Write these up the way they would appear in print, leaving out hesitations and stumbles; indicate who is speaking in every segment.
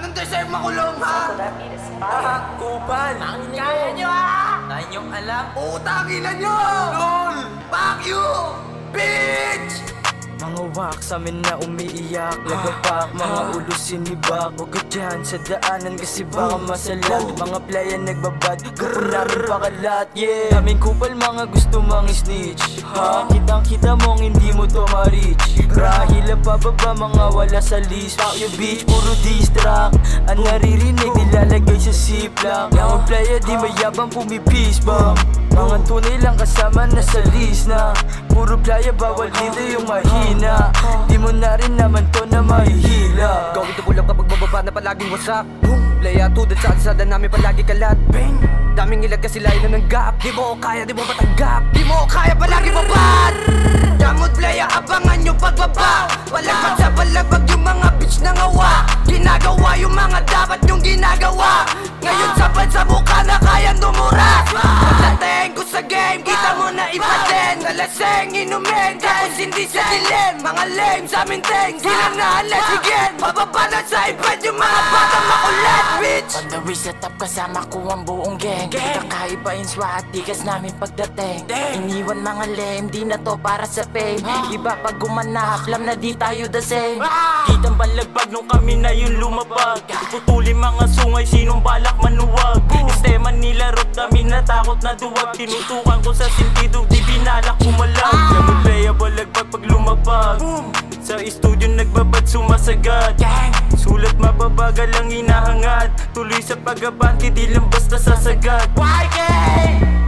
Speaker 1: Anong deserve makulong, ha?
Speaker 2: Kupal!
Speaker 1: Kaya nyo, ha?
Speaker 2: Kaya nyong alam?
Speaker 1: Utangin na nyo! LOL! Fuck you! Bitch!
Speaker 2: Mga wax amin na umiiyak, lagapak, mga ulo sinibak. Huwag ka dyan sa daanan kasi baka masalag. Mga playa nagbabad, grupo namin pakalat, yeah. Daming kupal mga gusto mang snitch, ha? Kitang kita mong hindi mo to ma-reach. Rahila pababa mga wala sa list. Fuck you bitch, puro distract. Ang naririnig nilalagay sa ziplock. Yung playa di mayabang pumipis bang. Mga tunay lang kasama na sa list na. Puro playa bawal dito yung mahina. Di mo na rin naman to na mahihila.
Speaker 3: Gawin to bulak kapag bababa na palaging wasak. Playa to sa alsada namin palagi kalat. Bang! Daming ilag kasi layo na ng gap. Di mo kaya, di mo matanggap. Di mo kaya palagi babad.
Speaker 1: Damot playa, abangan nyo pagbaba. Balagpag sa balagpag yung mga bitch na ngawa. Ginagawa yung mga dapat nyong ginagawa. Ngayon sabad sa mukha na kayang dumura. Pagdating ko sa game, kita mo na iba din. Nalaseng inumin, tapos hindi sa dilim. Mga lame sa amin ting, sila na let's begin. Bababa na sa ibad yung mga batang makulit, bitch.
Speaker 4: On the reset up kasama ko ang buong gang. Kakaiba yung swat, tigas namin pagdating. Iniwan mga lame, di na to para sa fame. Iba pag gumanap, alam na di tayo the same.
Speaker 2: Kitang balagbag nung kami na yung lumabag. Putuli mga sungay, sinong balak manuwag. Sistema nila rot kami natakot na duwag. Tinutukan ko sa sentido, di binalak kumalag. Yaman playa balagbag pag lumabag. Sa studio nagbabad sumasagad. Sulat mababagal ang hinahangad. Tuloy sa pag-abanti, di lang basta sasagad.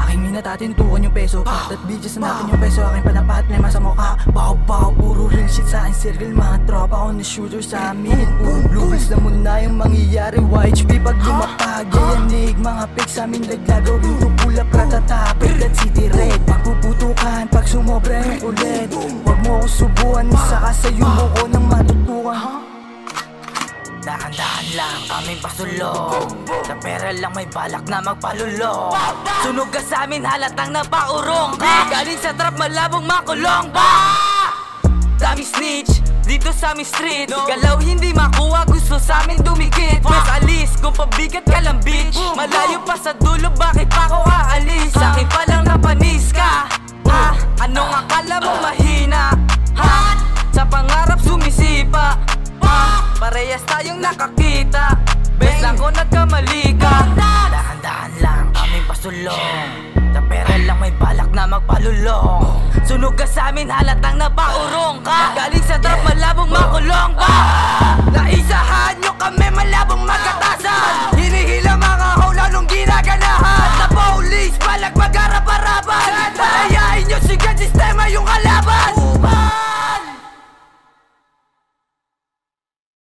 Speaker 5: Aking minatatintukan yung peso. That bitches na natin yung peso. Aking panapat, may masa mukha. Baw-baw, puro real shit sa aking circle. Mga tropa on the shooter sa amin. Blues na muna yung mangyayari. YHP pag lumapag, yayanig. Mga pics sa amin laglagaw. Rito pula pratatapit. That city red. Pagpuputukan, pag sumobra yung ulit. Huwag mo ko subuhan, isa ka sa'yo mo ko nang matutukan.
Speaker 4: Dahan-dahan lang kaming pasulong. Sa pera lang may balak na magpalulong.
Speaker 2: Sunog ka sa amin halatang napaurong. Galing sa trap malabong makulong. Dami snitch dito sa aming street. Galaw hindi makuha, gusto sa amin dumikit. Mas alis kung pabigat ka lang bitch. Malayo pa sa dulo, bakit pa ako aalis? Sa akin pa lang napanis ka. Anong akala mo mahina? Sa pangarap sumisipa. Parehas tayong nakakita. Bes lang ko nagkamali ka.
Speaker 4: Dahan-dahan lang kaming pasulong. Sa pera lang may balak na magpalulong.
Speaker 2: Sunog ka sa amin halatang